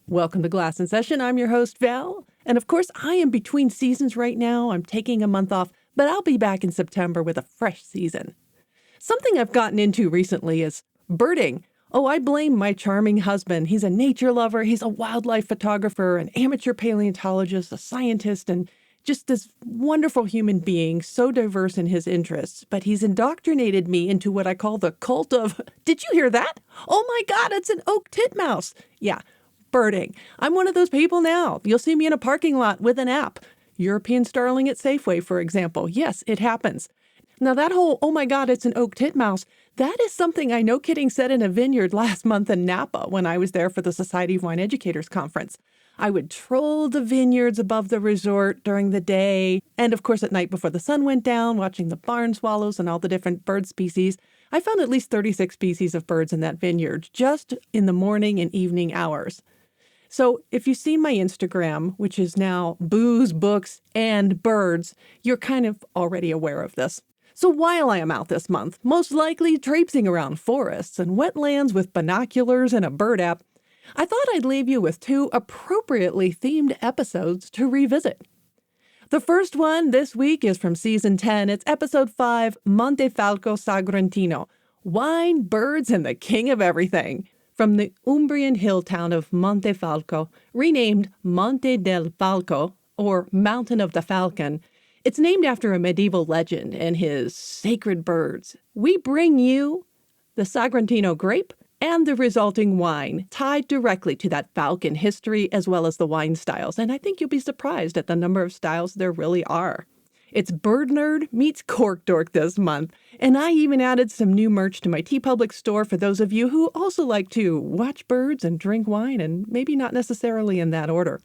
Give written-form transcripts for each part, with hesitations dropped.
Welcome to Glass in Session. I'm your host, Val. And of course, I am between seasons right now. I'm taking a month off, but I'll be back in September with a fresh season. Something I've gotten into recently is birding. Oh, I blame my charming husband. He's a nature lover. He's a wildlife photographer, an amateur paleontologist, a scientist, and just this wonderful human being, so diverse in his interests. But he's indoctrinated me into what I call the cult of, did you hear that? Oh my God, it's an oak titmouse. Yeah. Birding. I'm one of those people now. You'll see me in a parking lot with an app. European starling at Safeway, for example. Yes, it happens. Now that whole, oh my God, it's an oak titmouse, that is something I no kidding said in a vineyard last month in Napa when I was there for the Society of Wine Educators Conference. I would troll the vineyards above the resort during the day, and of course at night before the sun went down, watching the barn swallows and all the different bird species. I found at least 36 species of birds in that vineyard, just in the morning and evening hours. So if you've seen my Instagram, which is now booze, books, and birds, you're kind of already aware of this. So while I am out this month, most likely traipsing around forests and wetlands with binoculars and a bird app, I thought I'd leave you with two appropriately themed episodes to revisit. The first one this week is from Season 10. It's Episode 5, Montefalco Sagrantino, Wine, Birds, and the King of Everything. From the Umbrian hill town of Montefalco, renamed Monte del Falco, or Mountain of the Falcon. It's named after a medieval legend and his sacred birds. We bring you the Sagrentino grape and the resulting wine, tied directly to that falcon history as well as the wine styles. And I think you'll be surprised at the number of styles there really are. It's Bird Nerd meets Cork Dork this month, and I even added some new merch to my TeePublic store for those of you who also like to watch birds and drink wine, and maybe not necessarily in that order.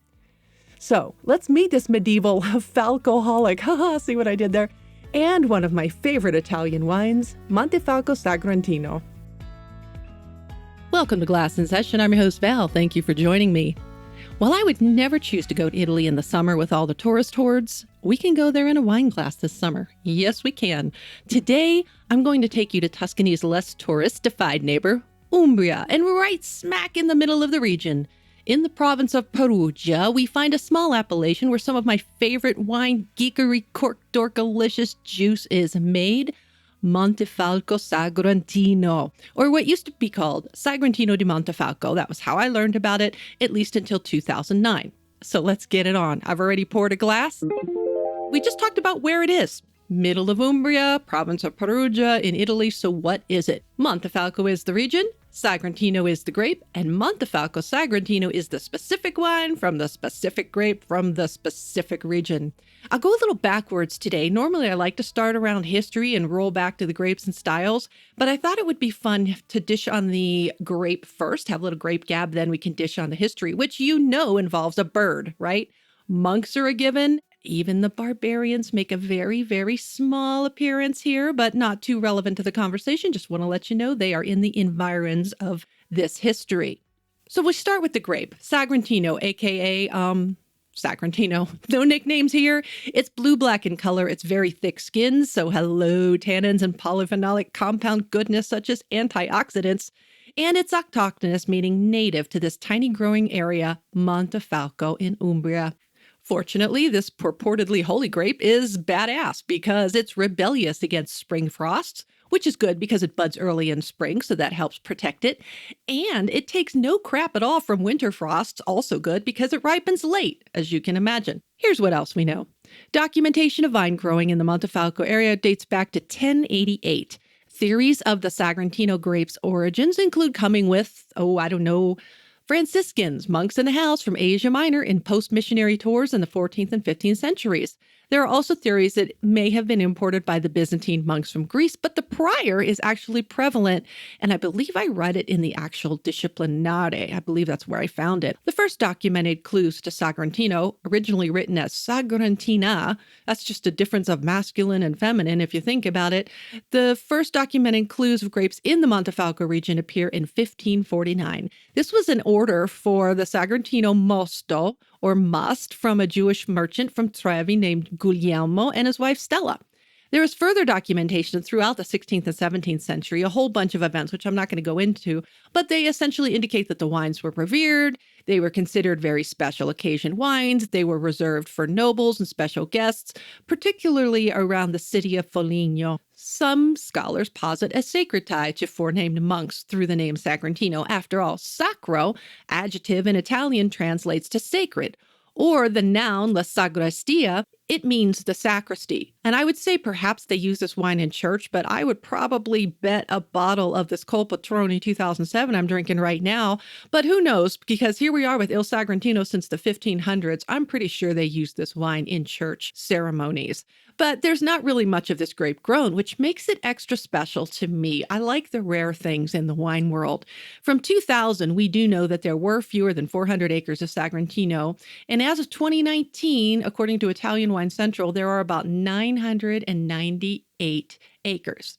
So let's meet this medieval falcoholic, haha, see what I did there, and one of my favorite Italian wines, Montefalco Sagrantino. Welcome to Glass in Session. I'm your host, Val. Thank you for joining me. While I would never choose to go to Italy in the summer with all the tourist hordes, we can go there in a wine glass this summer. Yes, we can. Today, I'm going to take you to Tuscany's less touristified neighbor, Umbria, and right smack in the middle of the region. In the province of Perugia, we find a small appellation where some of my favorite wine geekery cork dorkalicious juice is made, Montefalco Sagrantino, or what used to be called Sagrentino di Montefalco. That was how I learned about it, at least until 2009. So let's get it on. I've already poured a glass. We just talked about where it is. Middle of Umbria, province of Perugia in Italy. So what is it? Montefalco is the region, Sagrentino is the grape, and Montefalco Sagrantino is the specific wine from the specific grape from the specific region. I'll go a little backwards today. Normally I like to start around history and roll back to the grapes and styles, but I thought it would be fun to dish on the grape first, have a little grape gab, then we can dish on the history, which you know involves a bird, right? Monks are a given. Even the barbarians make a very, very small appearance here, but not too relevant to the conversation. Just want to let you know they are in the environs of this history. So we start with the grape, Sagrantino, aka Sagrantino. No nicknames here. It's blue-black in color. It's very thick skinned, so hello tannins and polyphenolic compound goodness such as antioxidants. And it's autochthonous, meaning native to this tiny growing area, Montefalco in Umbria. Fortunately, this purportedly holy grape is badass because it's rebellious against spring frosts, which is good because it buds early in spring, so that helps protect it. And it takes no crap at all from winter frosts, also good because it ripens late, as you can imagine. Here's what else we know. Documentation of vine growing in the Montefalco area dates back to 1088. Theories of the Sagrantino grape's origins include coming with, Franciscans, monks in the house from Asia Minor in post-missionary tours in the 14th and 15th centuries. There are also theories that it may have been imported by the Byzantine monks from Greece, but the prior is actually prevalent, and I believe I read it in the actual Disciplinare. I believe that's where I found it. The first documented clues to Sagrantino, originally written as Sagrantina, that's just a difference of masculine and feminine if you think about it. The first documented clues of grapes in the Montefalco region appear in 1549. This was an order for the Sagrantino mosto, or must, from a Jewish merchant from Trevi named Vouillamoz and his wife Stella. There is further documentation throughout the 16th and 17th century, a whole bunch of events, which I'm not going to go into, but they essentially indicate that the wines were revered. They were considered very special occasion wines. They were reserved for nobles and special guests, particularly around the city of Foligno. Some scholars posit a sacred tie to forenamed monks through the name Sagrantino. After all, sacro, adjective in Italian, translates to sacred, or the noun la sagrestia, it means the sacristy. And I would say perhaps they use this wine in church, but I would probably bet a bottle of this Colpatroni 2007 I'm drinking right now. But who knows? Because here we are with Il Sagrantino since the 1500s. I'm pretty sure they use this wine in church ceremonies. But there's not really much of this grape grown, which makes it extra special to me. I like the rare things in the wine world. From 2000, we do know that there were fewer than 400 acres of Sagrantino. And as of 2019, according to Italian Wine Central, there are about 998 acres.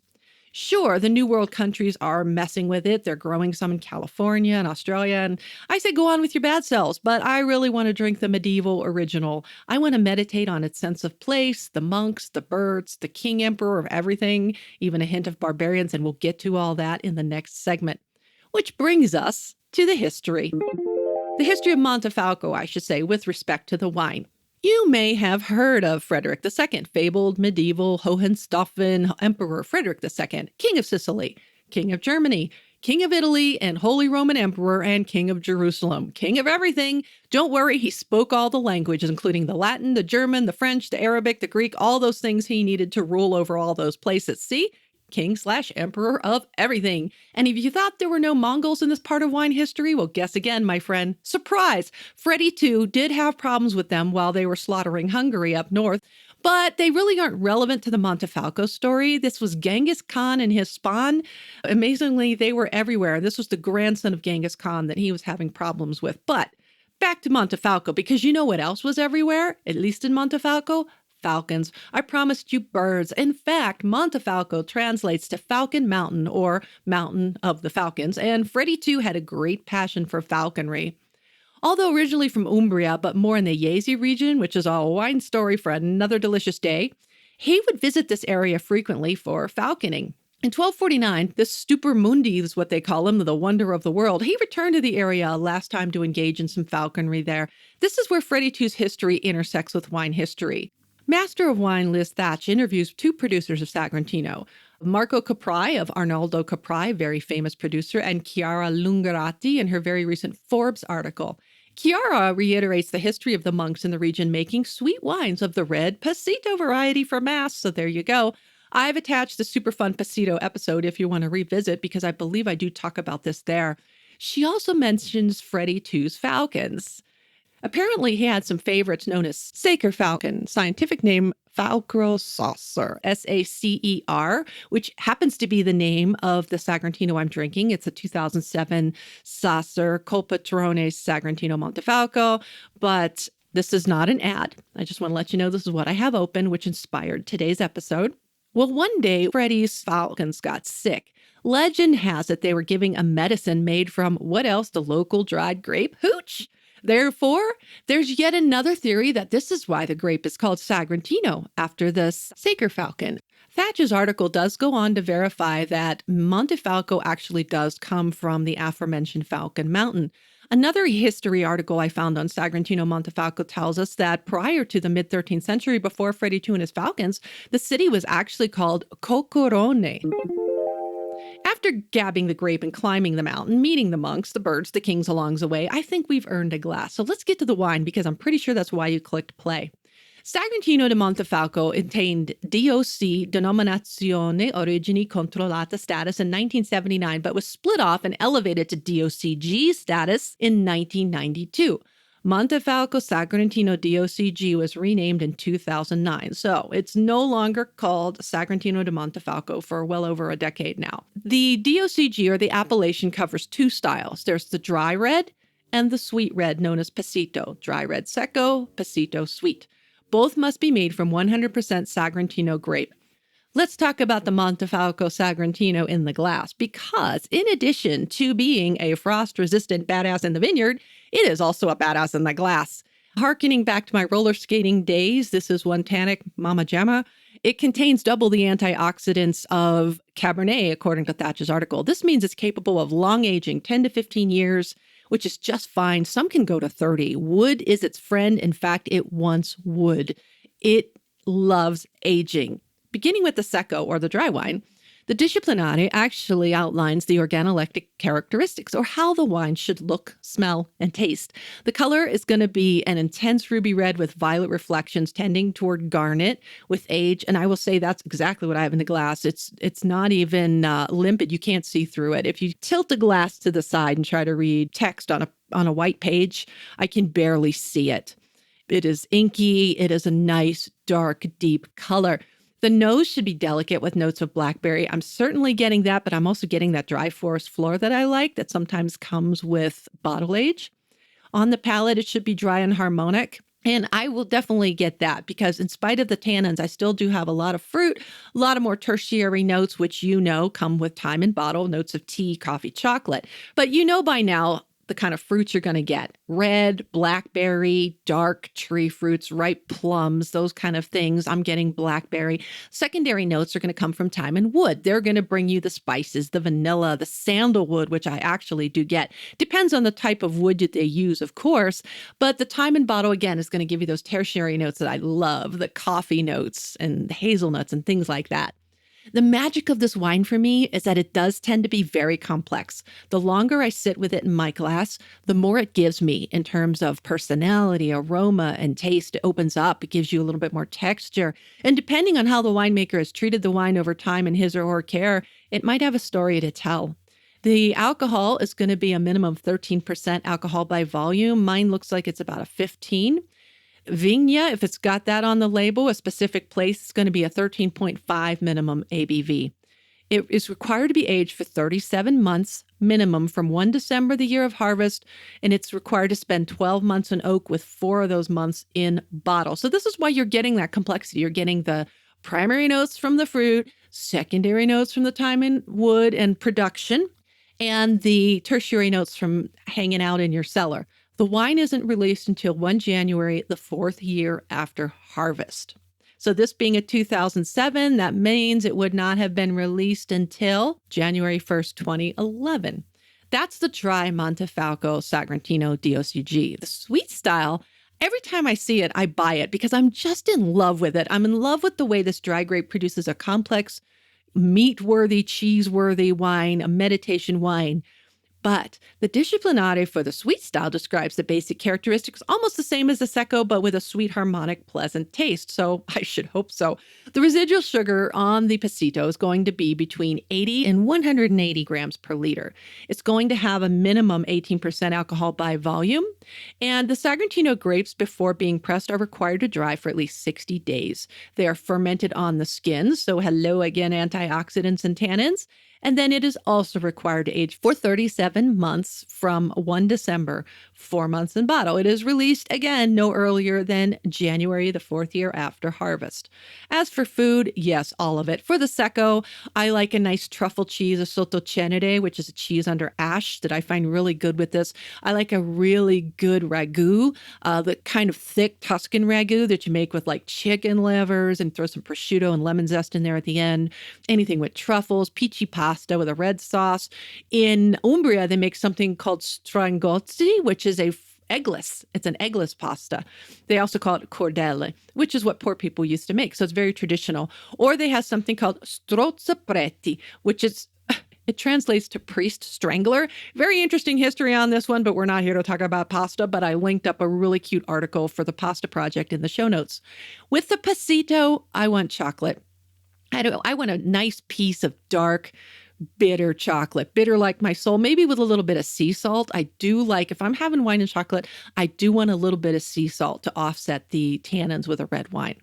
Sure, the New World countries are messing with it. They're growing some in California and Australia. And I say go on with your bad selves, but I really want to drink the medieval original. I want to meditate on its sense of place, the monks, the birds, the king emperor of everything, even a hint of barbarians, and we'll get to all that in the next segment. Which brings us to the history. The history of Montefalco, I should say, with respect to the wine. You may have heard of Frederick II, fabled medieval Hohenstaufen Emperor Frederick II, King of Sicily, King of Germany, King of Italy, and Holy Roman Emperor and King of Jerusalem. King of everything. Don't worry, he spoke all the languages, including the Latin, the German, the French, the Arabic, the Greek, all those things he needed to rule over all those places. See? King/Emperor of everything. And if you thought there were no Mongols in this part of wine history, well, guess again, my friend. Surprise! Freddie too did have problems with them while they were slaughtering Hungary up north, but they really aren't relevant to the Montefalco story. This was Genghis Khan and his spawn. Amazingly, they were everywhere. This was the grandson of Genghis Khan that he was having problems with. But back to Montefalco, because you know what else was everywhere, at least in Montefalco? Falcons. I promised you birds. In fact, Montefalco translates to Falcon Mountain or Mountain of the Falcons, and Freddie too had a great passion for falconry. Although originally from Umbria, but more in the Jesi region, which is a wine story for another delicious day, he would visit this area frequently for falconing. In 1249, this Stupor Mundi is what they call him, the wonder of the world. He returned to the area last time to engage in some falconry there. This is where Freddie too's history intersects with wine history. Master of Wine Liz Thatch interviews two producers of Sagrantino, Marco Capri of Arnaldo Capri, very famous producer, and Chiara Lungarati in her very recent Forbes article. Chiara reiterates the history of the monks in the region making sweet wines of the red Passito variety for Mass, so there you go. I've attached the super fun Passito episode if you want to revisit, because I believe I do talk about this there. She also mentions Freddie too's falcons. Apparently, he had some favorites known as Sacer falcon, scientific name Falcro Sacer, S-A-C-E-R, which happens to be the name of the Sagrantino I'm drinking. It's a 2007 Sacer Colpatrone Sagrantino Montefalco, but this is not an ad. I just want to let you know this is what I have open, which inspired today's episode. Well, one day, Freddie's falcons got sick. Legend has it they were giving a medicine made from, what else, the local dried grape? Hooch! Therefore, there's yet another theory that this is why the grape is called Sagrantino, after the Sacer falcon. Thatch's article does go on to verify that Montefalco actually does come from the aforementioned Falcon Mountain. Another history article I found on Sagrantino Montefalco tells us that prior to the mid-13th century, before Freddie II and his falcons, the city was actually called Cocorone. After gabbing the grape and climbing the mountain, meeting the monks, the birds, the kings along the way, I think we've earned a glass. So let's get to the wine, because I'm pretty sure that's why you clicked play. Sagrantino di Montefalco attained DOC, Denominazione Origini Controllata status in 1979, but was split off and elevated to DOCG status in 1992. Montefalco Sagrantino DOCG was renamed in 2009, so it's no longer called Sagrantino di Montefalco for well over a decade now. The DOCG, or the appellation, covers two styles. There's the dry red and the sweet red, known as Passito. Dry red secco, Passito sweet. Both must be made from 100% Sagrantino grape. Let's talk about the Montefalco Sagrantino in the glass, because in addition to being a frost-resistant badass in the vineyard, it is also a badass in the glass. Harkening back to my roller skating days, this is one Tannic Mama Gemma, It contains double the antioxidants of Cabernet, according to Thatch's article. This means it's capable of long aging, 10 to 15 years, which is just fine. Some can go to 30. Wood is its friend. In fact, it wants wood. It loves aging. Beginning with the Secco, or the dry wine, the Disciplinare actually outlines the organoleptic characteristics, or how the wine should look, smell, and taste. The color is going to be an intense ruby red with violet reflections tending toward garnet with age. And I will say that's exactly what I have in the glass. It's not even limpid. You can't see through it. If you tilt the glass to the side and try to read text on a white page, I can barely see it. It is inky. It is a nice, dark, deep color. The nose should be delicate with notes of blackberry. I'm certainly getting that, but I'm also getting that dry forest floor that I like that sometimes comes with bottle age. On the palate, it should be dry and harmonic. And I will definitely get that because in spite of the tannins, I still do have a lot of fruit, a lot of more tertiary notes, which come with time in bottle, notes of tea, coffee, chocolate. But by now, the kind of fruits you're going to get. Red, blackberry, dark tree fruits, ripe plums, those kind of things. I'm getting blackberry. Secondary notes are going to come from thyme and wood. They're going to bring you the spices, the vanilla, the sandalwood, which I actually do get. Depends on the type of wood that they use, of course. But the thyme and bottle, again, is going to give you those tertiary notes that I love, the coffee notes and the hazelnuts and things like that. The magic of this wine for me is that it does tend to be very complex. The longer I sit with it in my glass, the more it gives me in terms of personality, aroma, and taste. It opens up. It gives you a little bit more texture. And depending on how the winemaker has treated the wine over time in his or her care, it might have a story to tell. The alcohol is going to be a minimum of 13% alcohol by volume. Mine looks like it's about a 15. Vigna, if it's got that on the label, a specific place, is going to be a 13.5 minimum ABV. It is required to be aged for 37 months minimum from 1 December, the year of harvest, and it's required to spend 12 months in oak with 4 of those months in bottle. So this is why you're getting that complexity. You're getting the primary notes from the fruit, secondary notes from the thyme and wood and production, and the tertiary notes from hanging out in your cellar. The wine isn't released until 1 January, the 4th year after harvest. So this being a 2007, that means it would not have been released until January 1st, 2011. That's the dry Montefalco Sagrantino DOCG. The sweet style, every time I see it, I buy it because I'm just in love with it. I'm in love with the way this dry grape produces a complex, meat-worthy, cheese-worthy wine, a meditation wine. But the Disciplinare for the sweet style describes the basic characteristics almost the same as the Secco, but with a sweet, harmonic, pleasant taste. So I should hope so. The residual sugar on the Passito is going to be between 80 and 180 grams per liter. It's going to have a minimum 18% alcohol by volume. And the Sagrentino grapes, before being pressed, are required to dry for at least 60 days. They are fermented on the skins. So hello again, antioxidants and tannins. And then it is also required to age for 37 months from 1 December, 4 months in bottle. It is released, again, no earlier than January, the 4th year after harvest. As for food, yes, all of it. For the Secco, I like a nice truffle cheese, a sottocenere, which is a cheese under ash that I find really good with this. I like a really good ragu, the kind of thick Tuscan ragu that you make with like chicken livers and throw some prosciutto and lemon zest in there at the end. Anything with truffles, peachy pasta with a red sauce. In Umbria, they make something called strangozzi, which is eggless. It's an eggless pasta. They also call it cordelle, which is what poor people used to make. So it's very traditional. Or they have something called strozzapreti, which is it translates to priest strangler. Very interesting history on this one, but we're not here to talk about pasta. But I linked up a really cute article for the pasta project in the show notes. With the Passito, I want chocolate. I want a nice piece of dark, bitter chocolate, bitter like my soul, maybe with a little bit of sea salt. I do like, if I'm having wine and chocolate, I do want a little bit of sea salt to offset the tannins with a red wine.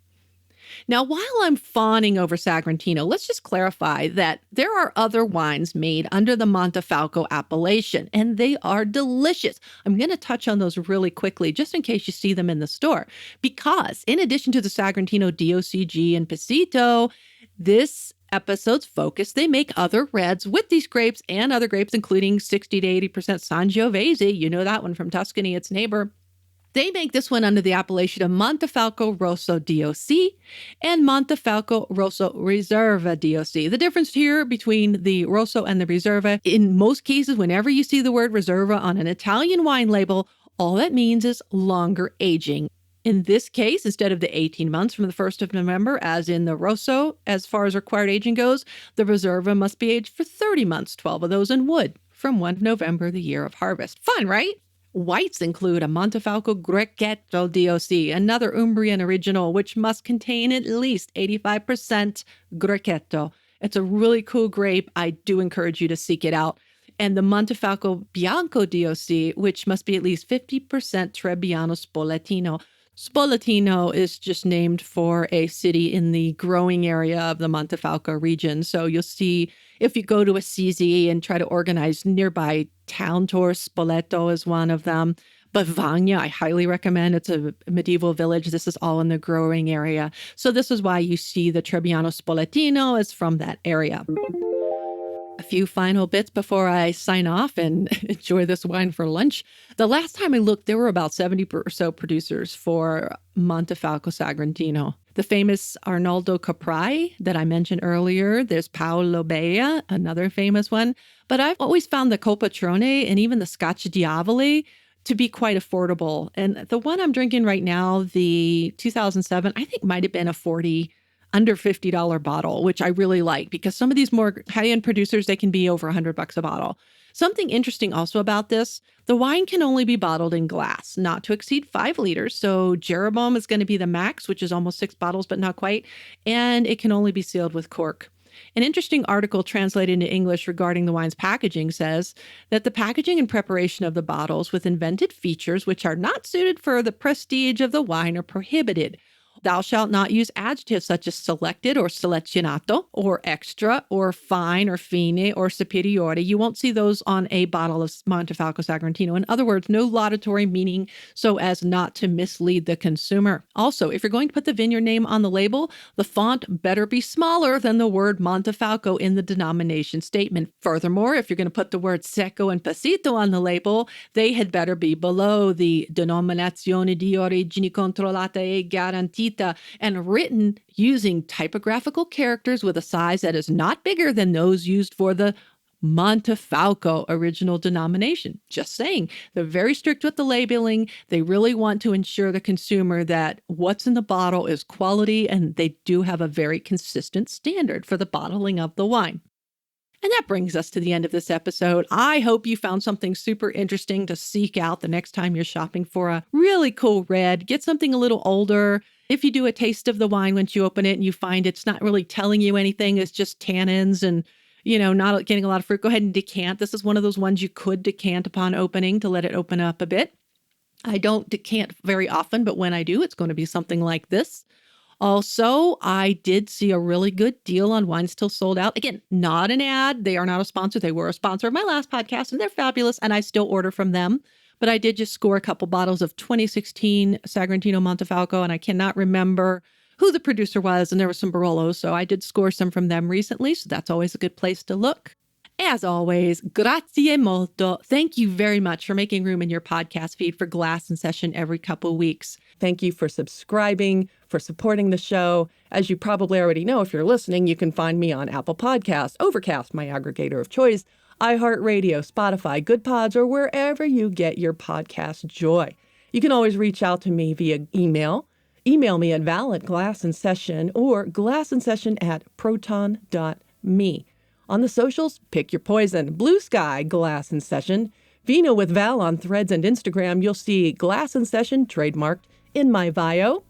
Now, while I'm fawning over Sagrantino, let's just clarify that there are other wines made under the Montefalco appellation, and they are delicious. I'm going to touch on those really quickly, just in case you see them in the store, because in addition to the Sagrantino DOCG and Passito, this episode's focus, they make other reds with these grapes and other grapes, including 60 to 80% Sangiovese. You know that one from Tuscany, its neighbor. They make this one under the appellation of Montefalco Rosso DOC and Montefalco Rosso Riserva DOC. The difference here between the Rosso and the Riserva, in most cases, whenever you see the word Riserva on an Italian wine label, all that means is longer aging. In this case, instead of the 18 months from the 1st of November, as in the Rosso, as far as required aging goes, the Riserva must be aged for 30 months, 12 of those in wood, from 1 November, the year of harvest. Fun, right? Whites include a Montefalco Grechetto DOC, another Umbrian original, which must contain at least 85% Grechetto. It's a really cool grape. I do encourage you to seek it out. And the Montefalco Bianco DOC, which must be at least 50% Trebbiano Spoletino. Spoletino is just named for a city in the growing area of the Montefalco region. So you'll see if you go to Assisi and try to organize nearby town tours, Spoleto is one of them. But Vagna, I highly recommend. It's a medieval village. This is all in the growing area. So this is why you see the Trebbiano Spoletino is from that area. A few final bits before I sign off and enjoy this wine for lunch. The last time I looked, there were about 70 or so producers for Montefalco Sagrantino. The famous Arnaldo Caprai that I mentioned earlier. There's Paolo Bea, another famous one. But I've always found the Colpatrone and even the Scacci Diavoli to be quite affordable. And the one I'm drinking right now, the 2007, I think might have been under $50 bottle, which I really like because some of these more high-end producers, they can be over $100 a bottle. Something interesting also about this, the wine can only be bottled in glass, not to exceed 5 liters. So Jeroboam is going to be the max, which is almost 6 bottles, but not quite. And it can only be sealed with cork. An interesting article translated into English regarding the wine's packaging says that the packaging and preparation of the bottles with invented features which are not suited for the prestige of the wine are prohibited. Thou shalt not use adjectives such as selected or selezionato or extra or fine or fine or superiore. You won't see those on a bottle of Montefalco Sagrantino. In other words, no laudatory meaning so as not to mislead the consumer. Also, if you're going to put the vineyard name on the label, the font better be smaller than the word Montefalco in the denomination statement. Furthermore, if you're going to put the word secco and passito on the label, they had better be below the denominazione di origine controllata e garantita and written using typographical characters with a size that is not bigger than those used for the Montefalco original denomination. Just saying, they're very strict with the labeling. They really want to ensure the consumer that what's in the bottle is quality, and they do have a very consistent standard for the bottling of the wine. And that brings us to the end of this episode. I hope you found something super interesting to seek out the next time you're shopping for a really cool red. Get something a little older. If you do a taste of the wine, once you open it and you find it's not really telling you anything, it's just tannins and, not getting a lot of fruit, go ahead and decant. This is one of those ones you could decant upon opening to let it open up a bit. I don't decant very often, but when I do, it's going to be something like this. Also, I did see a really good deal on wine still sold out. Again, not an ad. They are not a sponsor. They were a sponsor of my last podcast, and they're fabulous, and I still order from them. But I did just score a couple bottles of 2016 Sagrantino Montefalco, and I cannot remember who the producer was, and there was some Barolos, so I did score some from them recently, so that's always a good place to look. As always, grazie molto. Thank you very much for making room in your podcast feed for Glass in Session every couple weeks. Thank you for subscribing, for supporting the show. As you probably already know, if you're listening, you can find me on Apple Podcasts, Overcast, my aggregator of choice, iHeartRadio, Spotify, Good Pods, or wherever you get your podcast joy. You can always reach out to me via email. Email me at val@glassinsession or glassinsession@proton.me. On the socials, pick your poison. Blue Sky, Glass in Session. Vino with Val on Threads and Instagram. You'll see Glass in Session trademarked in my bio.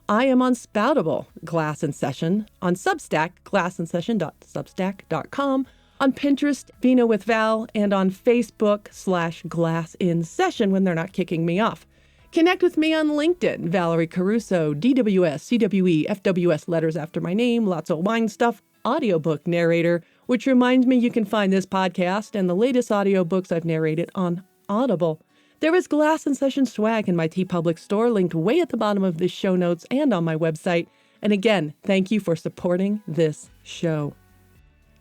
I am on Spoutable, Glass in Session. On Substack, glassinsession.substack.com. On Pinterest, Vino with Val. And on Facebook /Glass in Session when they're not kicking me off. Connect with me on LinkedIn, Valerie Caruso, DWS, CWE, FWS letters after my name, lots of wine stuff, audiobook narrator, which reminds me you can find this podcast and the latest audiobooks I've narrated on Audible. There is Glass in Session swag in my TeePublic store, linked way at the bottom of the show notes and on my website. And again, thank you for supporting this show.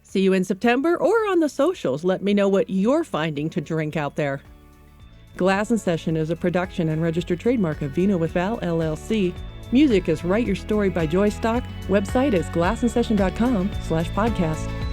See you in September or on the socials. Let me know what you're finding to drink out there. Glass and Session is a production and registered trademark of Vino with Val, LLC. Music is Write Your Story by Joy Stock. Website is glassandsession.com/podcast.